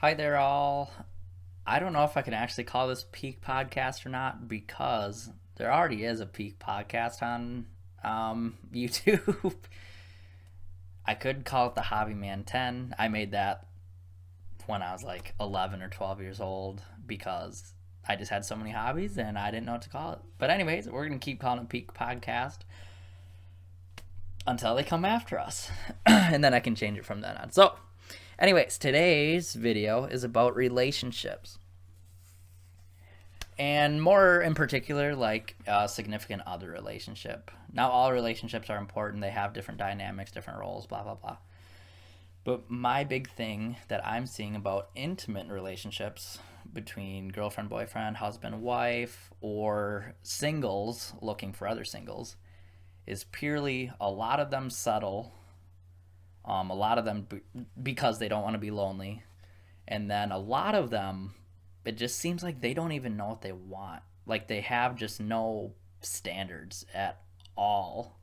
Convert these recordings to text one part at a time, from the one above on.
Hi there, all. I don't know if I can actually call this Peak Podcast or not because there already is a Peak Podcast on YouTube. I could call it the Hobby Man 10. I made that when I was like 11 or 12 years old because I just had so many hobbies and I didn't know what to call it. But, anyways, we're going to keep calling it Peak Podcast until they come after us. And then I can change it from then on. So, anyways, today's video is about relationships. And more in particular, like a significant other relationship. Now, all relationships are important. They have different dynamics, different roles, blah, blah, blah. But my big thing that I'm seeing about intimate relationships between girlfriend, boyfriend, husband, wife, or singles looking for other singles is purely a lot of them settle, a lot of them because they don't want to be lonely, and then a lot of them, it just seems like they don't even know what they want. Like they have just no standards at all.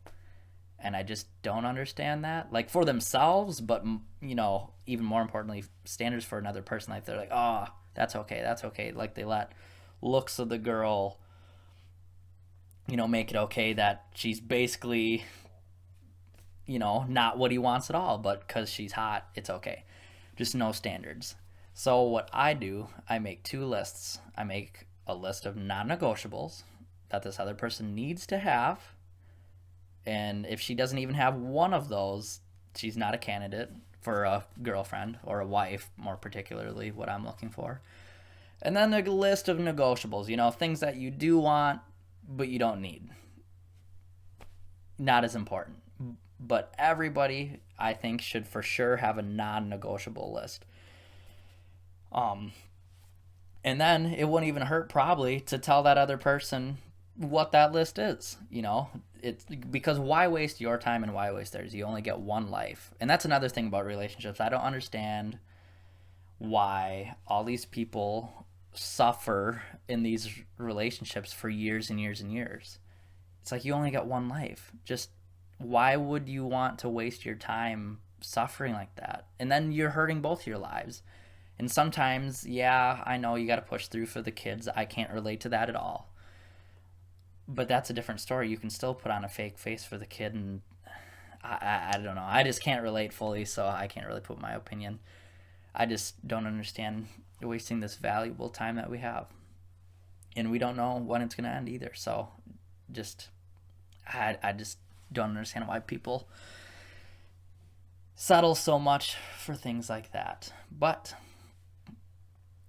And I just don't understand that. Like for themselves, but even more importantly, standards for another person. Like they're like, oh, that's okay, that's okay. Like they let looks of the girl, make it okay that she's basically, not what he wants at all, but because she's hot, it's okay. Just no standards. So what I do, I make two lists. I make a list of non-negotiables that this other person needs to have, and if she doesn't even have one of those, she's not a candidate for a girlfriend or a wife, more particularly what I'm looking for. And then the list of negotiables, things that you do want but you don't need. Not as important. But everybody, I think, should for sure have a non-negotiable list. Um, and then it wouldn't even hurt probably to tell that other person what that list is. It's because why waste your time and why waste theirs? You only get one life, and that's another thing about relationships. I don't understand why all these people suffer in these relationships for years and years and years. It's like you only get one life. Just why would you want to waste your time suffering like that? And then you're hurting both your lives. And sometimes, yeah, I know you got to push through for the kids. I can't relate to that at all. But that's a different story. You can still put on a fake face for the kid, and I don't know. I just can't relate fully, so I can't really put my opinion. I just don't understand wasting this valuable time that we have. And we don't know when it's going to end either. So I just don't understand why people settle so much for things like that. But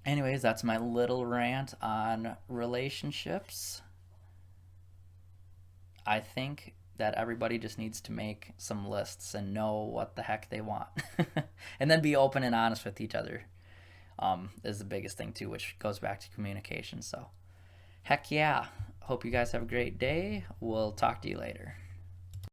anyways, that's my little rant on relationships. I think that everybody just needs to make some lists and know what the heck they want. And then be open and honest with each other is the biggest thing too, which goes back to communication. So heck yeah. Hope you guys have a great day. We'll talk to you later.